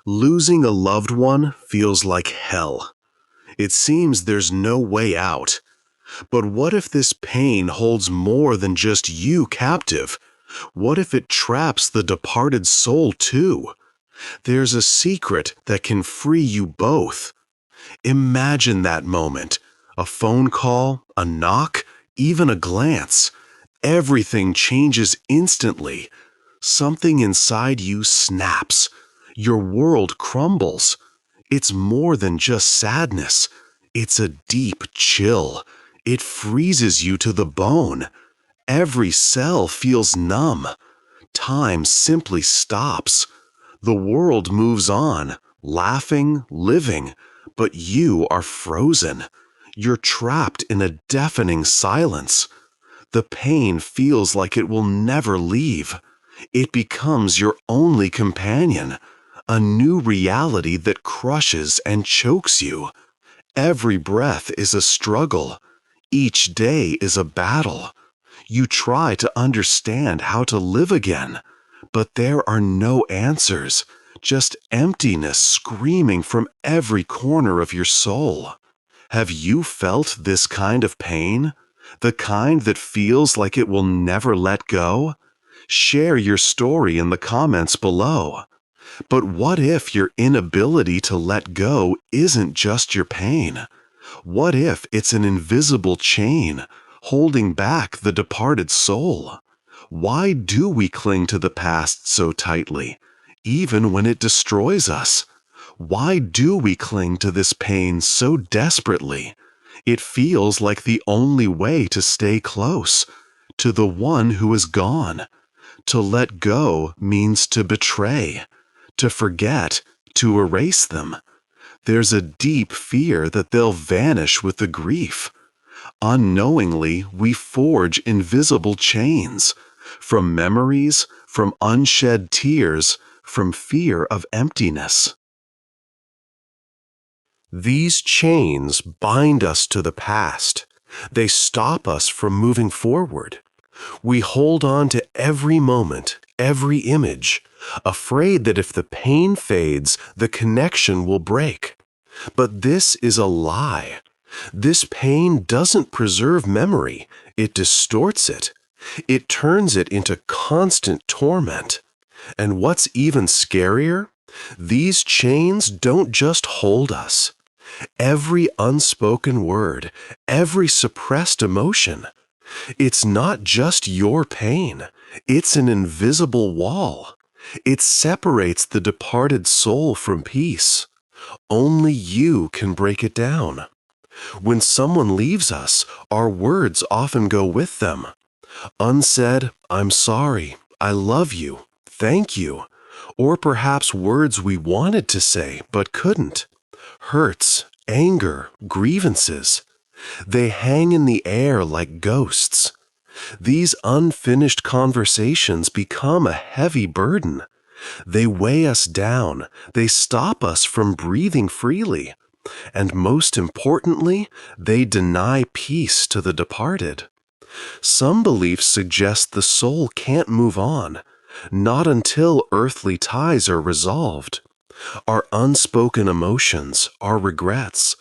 Losing a loved one feels like hell. It seems there's no way out. But what if this pain holds more than just you captive? What if it traps the departed soul too? There's a secret that can free you both. Imagine that moment. A phone call, a knock, even a glance. Everything changes instantly. Something inside you snaps. Your world crumbles. It's more than just sadness. It's a deep chill. It freezes you to the bone. Every cell feels numb. Time simply stops. The world moves on, laughing, living, but you are frozen. You're trapped in a deafening silence. The pain feels like it will never leave. It becomes your only companion, a new reality that crushes and chokes you. Every breath is a struggle. Each day is a battle. You try to understand how to live again, but there are no answers, just emptiness screaming from every corner of your soul. Have you felt this kind of pain? The kind that feels like it will never let go? Share your story in the comments below. But what if your inability to let go isn't just your pain? What if it's an invisible chain holding back the departed soul? Why do we cling to the past so tightly, even when it destroys us? Why do we cling to this pain so desperately? It feels like the only way to stay close to the one who is gone. To let go means to betray, to forget, to erase them. There's a deep fear that they'll vanish with the grief. Unknowingly, we forge invisible chains, from memories, from unshed tears, from fear of emptiness. These chains bind us to the past. They stop us from moving forward. We hold on to every moment, every image, afraid that if the pain fades, the connection will break. But this is a lie. This pain doesn't preserve memory. It distorts it. It turns it into constant torment. And what's even scarier? These chains don't just hold us. Every unspoken word, every suppressed emotion. It's not just your pain. It's an invisible wall. It separates the departed soul from peace. Only you can break it down. When someone leaves us, our words often go with them. Unsaid, "I'm sorry," "I love you," "thank you," or perhaps words we wanted to say but couldn't. Hurts, anger, grievances. They hang in the air like ghosts. These unfinished conversations become a heavy burden. They weigh us down. They stop us from breathing freely. And most importantly, they deny peace to the departed. Some beliefs suggest the soul can't move on, not until earthly ties are resolved. Our unspoken emotions, our regrets,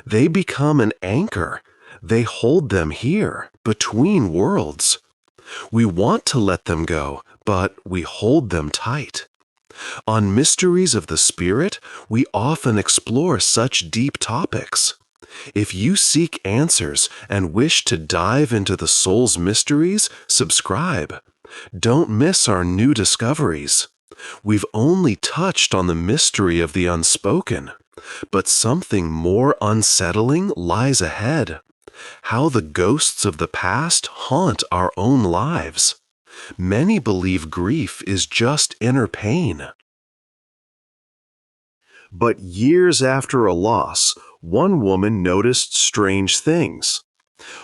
they become an anchor. They hold them here, between worlds. We want to let them go, but we hold them tight. On Mysteries of the Spirit, we often explore such deep topics. If you seek answers and wish to dive into the soul's mysteries, subscribe. Don't miss our new discoveries. We've only touched on the mystery of the unspoken, but something more unsettling lies ahead. How the ghosts of the past haunt our own lives. Many believe grief is just inner pain. But years after a loss, one woman noticed strange things.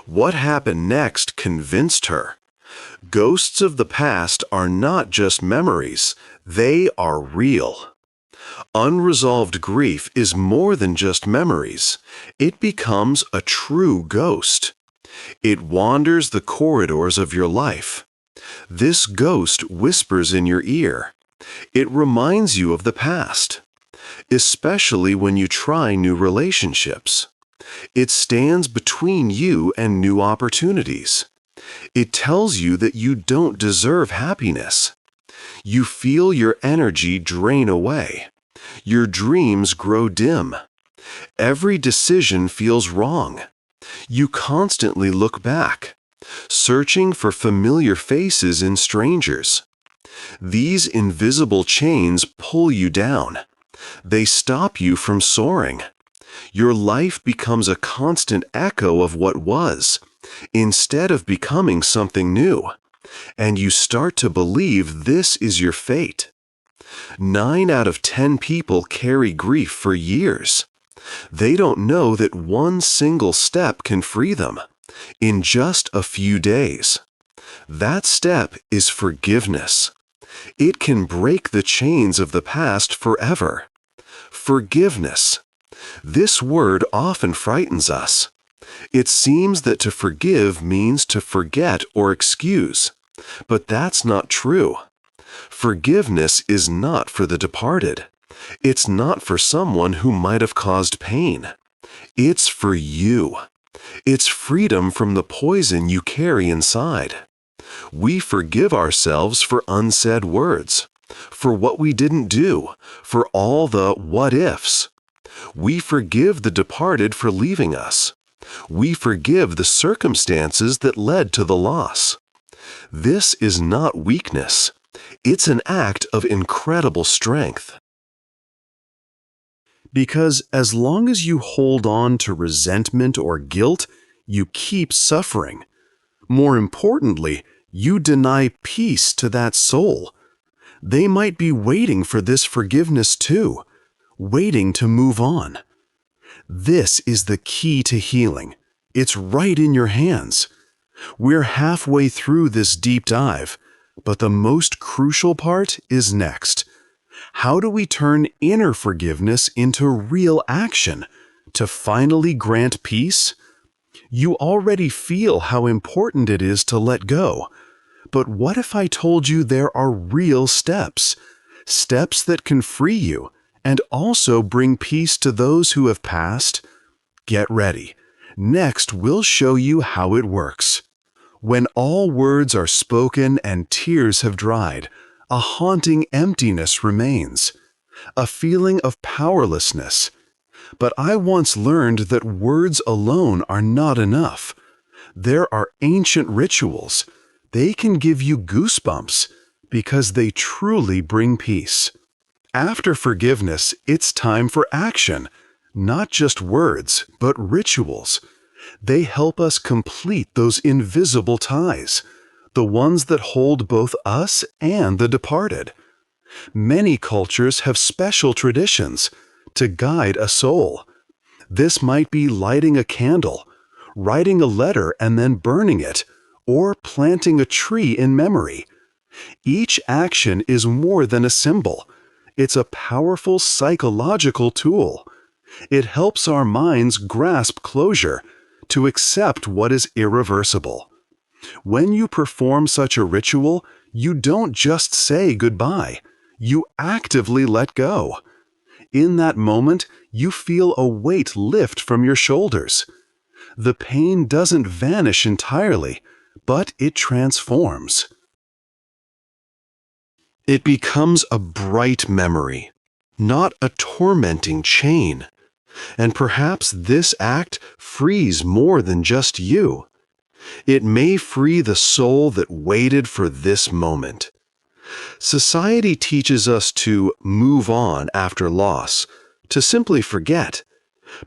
What happened next convinced her. Ghosts of the past are not just memories, they are real. Unresolved grief is more than just memories. It becomes a true ghost. It wanders the corridors of your life. This ghost whispers in your ear. It reminds you of the past. especially when you try new relationships. It stands between you and new opportunities. It tells you that you don't deserve happiness. You feel your energy drain away. Your dreams grow dim. Every decision feels wrong. You constantly look back, searching for familiar faces in strangers. These invisible chains pull you down. They stop you from soaring. Your life becomes a constant echo of what was, instead of becoming something new. And you start to believe this is your fate. 9 out of 10 people carry grief for years. They don't know that one single step can free them in just a few days. That step is forgiveness. It can break the chains of the past forever. Forgiveness. This word often frightens us. It seems that to forgive means to forget or excuse, but that's not true. Forgiveness is not for the departed. It's not for someone who might have caused pain. It's for you. It's freedom from the poison you carry inside. We forgive ourselves for unsaid words, for what we didn't do, for all the what-ifs. We forgive the departed for leaving us. We forgive the circumstances that led to the loss. This is not weakness. It's an act of incredible strength. Because as long as you hold on to resentment or guilt, you keep suffering. More importantly, you deny peace to that soul. They might be waiting for this forgiveness too, waiting to move on. This is the key to healing. It's right in your hands. We're halfway through this deep dive, but the most crucial part is next. How do we turn inner forgiveness into real action to finally grant peace? You already feel how important it is to let go. But what if I told you there are real steps? Steps that can free you and also bring peace to those who have passed? Get ready. Next, we'll show you how it works. When all words are spoken and tears have dried, a haunting emptiness remains, a feeling of powerlessness. But I once learned that words alone are not enough. There are ancient rituals. They can give you goosebumps because they truly bring peace. After forgiveness, it's time for action. Not just words, but rituals. They help us complete those invisible ties, the ones that hold both us and the departed. Many cultures have special traditions to guide a soul. This might be lighting a candle, writing a letter and then burning it, or planting a tree in memory. Each action is more than a symbol. It's a powerful psychological tool. It helps our minds grasp closure, to accept what is irreversible. When you perform such a ritual, you don't just say goodbye. You actively let go. In that moment, you feel a weight lift from your shoulders. The pain doesn't vanish entirely, but it transforms. It becomes a bright memory, not a tormenting chain. And perhaps this act frees more than just you. It may free the soul that waited for this moment. Society teaches us to move on after loss, to simply forget.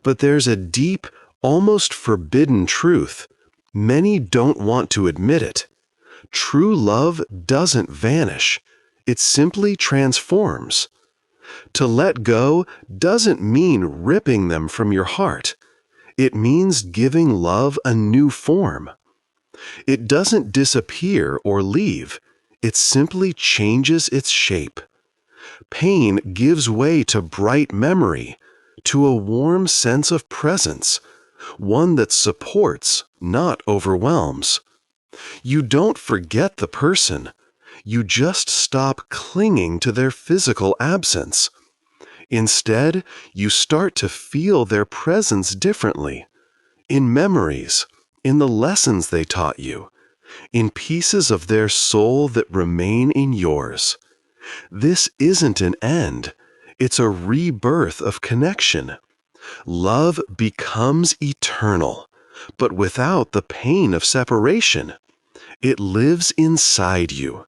But there's a deep, almost forbidden truth. Many don't want to admit it. True love doesn't vanish. It simply transforms. To let go doesn't mean ripping them from your heart. It means giving love a new form. It doesn't disappear or leave. It simply changes its shape. Pain gives way to bright memory, to a warm sense of presence, one that supports, not overwhelms. You don't forget the person. You just stop clinging to their physical absence. Instead, you start to feel their presence differently, in memories, in the lessons they taught you, in pieces of their soul that remain in yours. This isn't an end, it's a rebirth of connection. Love becomes eternal, but without the pain of separation. It lives inside you,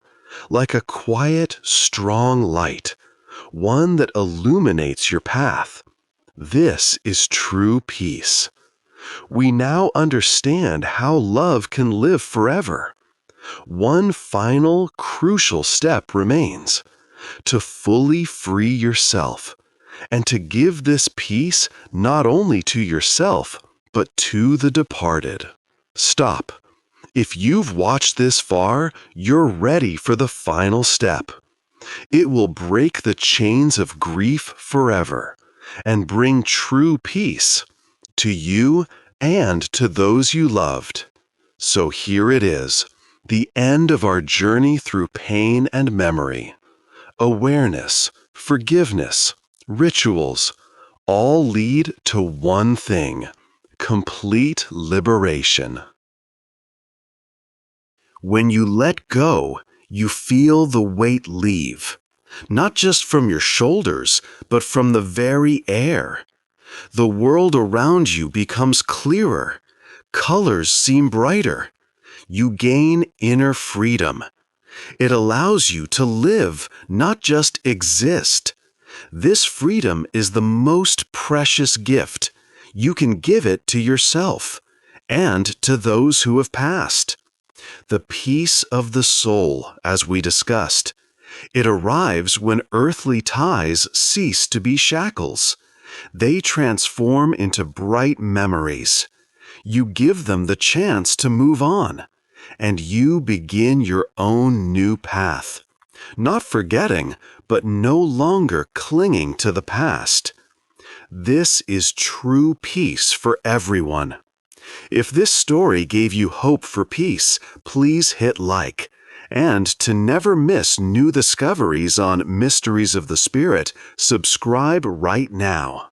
like a quiet, strong light, one that illuminates your path. This is true peace. We now understand how love can live forever. One final, crucial step remains: to fully free yourself, and to give this peace not only to yourself, but to the departed. Stop. If you've watched this far, you're ready for the final step. It will break the chains of grief forever and bring true peace to you and to those you loved. So here it is, the end of our journey through pain and memory. Awareness, forgiveness, rituals, all lead to one thing: complete liberation. When you let go, you feel the weight leave, not just from your shoulders, but from the very air. The world around you becomes clearer. Colors seem brighter. You gain inner freedom. It allows you to live, not just exist. This freedom is the most precious gift. You can give it to yourself and to those who have passed. The peace of the soul, as we discussed. It arrives when earthly ties cease to be shackles. They transform into bright memories. You give them the chance to move on, and you begin your own new path. Not forgetting, but no longer clinging to the past. This is true peace for everyone. If this story gave you hope for peace, please hit like. And to never miss new discoveries on Mysteries of the Spirit, subscribe right now.